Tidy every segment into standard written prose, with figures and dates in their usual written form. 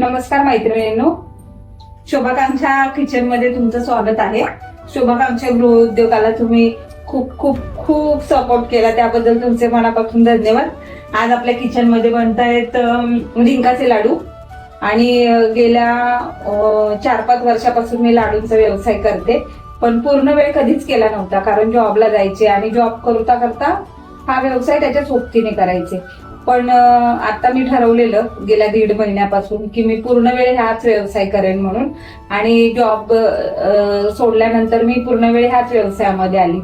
नमस्कार मैत्रिणींनो, शोभाकांक्षा किचन मध्ये तुमचं स्वागत आहे। शोभाकांक्षा गृहउद्योगाला तुम्ही खूप खूप खूप सपोर्ट केला, त्याबद्दल तुमचे मनापासून धन्यवाद। आज आपल्या किचन मध्ये बनतायत डिंकाचे लाडू आणि गेल्या 4-5 वर्षापासून मी लाडूंचा व्यवसाय करते, पण पूर्ण वेळ कधीच केला नव्हता, कारण जॉबला जायचे आणि जॉब करता करता हा व्यवसाय त्याच्या सोबतीने करायचे। पण आता मी ठरवलेलं गेल्या 1.5 महिन्यापासून की मी पूर्ण वेळ ह्याच व्यवसाय करेन म्हणून, आणि जॉब सोडल्यानंतर मी पूर्ण वेळ ह्याच व्यवसायामध्ये आली।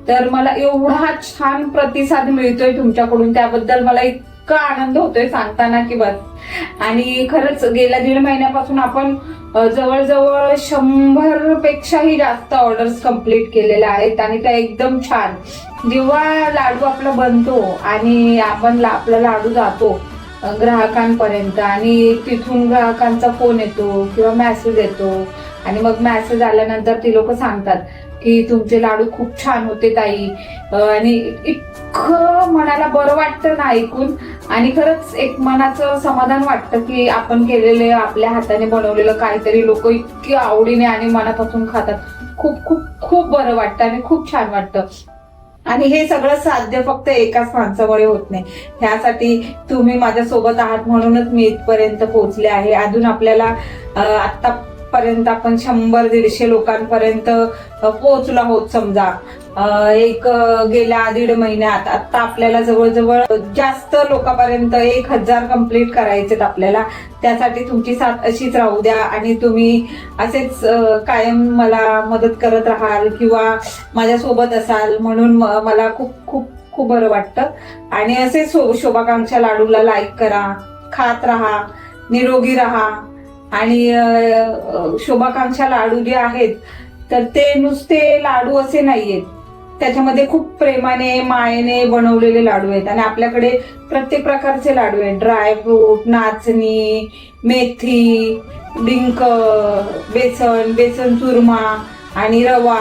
तर मला एवढा छान प्रतिसाद मिळतोय तुमच्याकडून, त्याबद्दल मला इतका आनंद होतोय सांगताना की बस। आणि खरंच गेल्या 1.5 महिन्यापासून आपण जवळजवळ 100 पेक्षाही जास्त ऑर्डर्स कंप्लीट केलेल्या आहेत, आणि त्या एकदम छान। जेव्हा लाडू आपला बनतो आणि आपण आपला लाडू जातो ग्राहकांपर्यंत, आणि तिथून ग्राहकांचा फोन येतो किंवा मेसेज येतो, आणि मग मेसेज आल्यानंतर ती लोक सांगतात की तुमचे लाडू खूप छान होते ताई, आणि इतकं मनाला बरं वाटतं ना ऐकून। आणि खरंच एक मनाचं समाधान वाटतं की आपण केलेले, आपल्या हाताने बनवलेलं काहीतरी लोक इतकी आवडीने आणि मनापासून खातात। खूप खूप खूप बरं वाटतं आणि खूप छान वाटतं। आणि हे सगळं साध्य फक्त एकाच माणसामुळे होत नाही, ह्यासाठी तुम्ही माझ्या सोबत आहात म्हणूनच मी इथपर्यंत पोहोचले आहे। अजून आपल्याला आतापर्यंत आपण 100-150 लोकांपर्यंत पोहोचलो आहोत समजा। गेल्या 1.5 महिन्यात आता आपल्याला जवळजवळ जास्त लोकांपर्यंत 1000 कंप्लीट करायचेत आपल्याला। त्यासाठी तुमची साथ अशीच राहू द्या, आणि तुम्ही असेच कायम मला मदत करत राहाल किंवा माझ्या सोबत असाल, म्हणून मला खूप खूप खूप बरं वाटतं। आणि असेच शोभाकांक्षा लाडूला लाईक करा, खात राहा, निरोगी राहा। आणि शोभाकांक्षा लाडू जे आहेत तर ते नुसते लाडू असे नाहीयेत, त्याच्यामध्ये खूप प्रेमाने मायेने बनवलेले लाडू आहेत। आणि आपल्याकडे प्रत्येक प्रकारचे लाडू आहेत, ड्रायफ्रूट, नाचणी, मेथी, डिंक, बेसन चुरमा आणि रवा,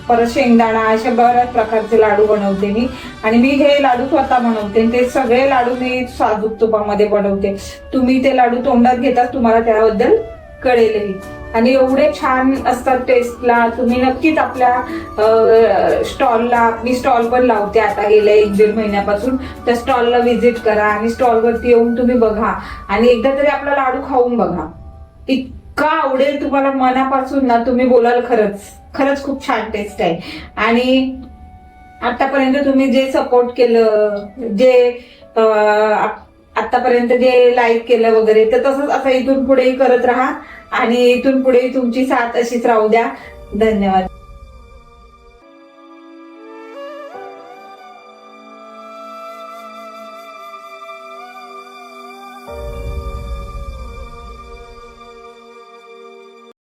परत शेंगदाणा, अशा बऱ्याच प्रकारचे लाडू बनवते मी। आणि मी हे लाडू स्वतः बनवते, ते सगळे लाडू मी साजूक तुपामध्ये बनवते। तुम्ही ते लाडू तोंडात घेताच तुम्हाला त्याबद्दल कळेलही, आणि एवढे छान असतात टेस्टला। तुम्ही नक्कीच आपल्या स्टॉलला, मी स्टॉल पण लावते आता गेल्या 1-1.5 महिन्यापासून, त्या स्टॉलला व्हिजिट करा आणि स्टॉलवरती येऊन तुम्ही बघा, आणि एकदा तरी आपला लाडू खाऊन बघा, इतका आवडेल तुम्हाला मनापासून ना, तुम्ही बोलाल खरंच खरंच खूप छान टेस्ट आहे। आणि आतापर्यंत तुम्ही जे सपोर्ट केलं, जे आतापर्यंत जे लाईक केलं वगैरे, तर तसंच असं इथून पुढेही करत राहा, आणि इथून पुढे तुमची साथ अशीच राहू द्या। धन्यवाद।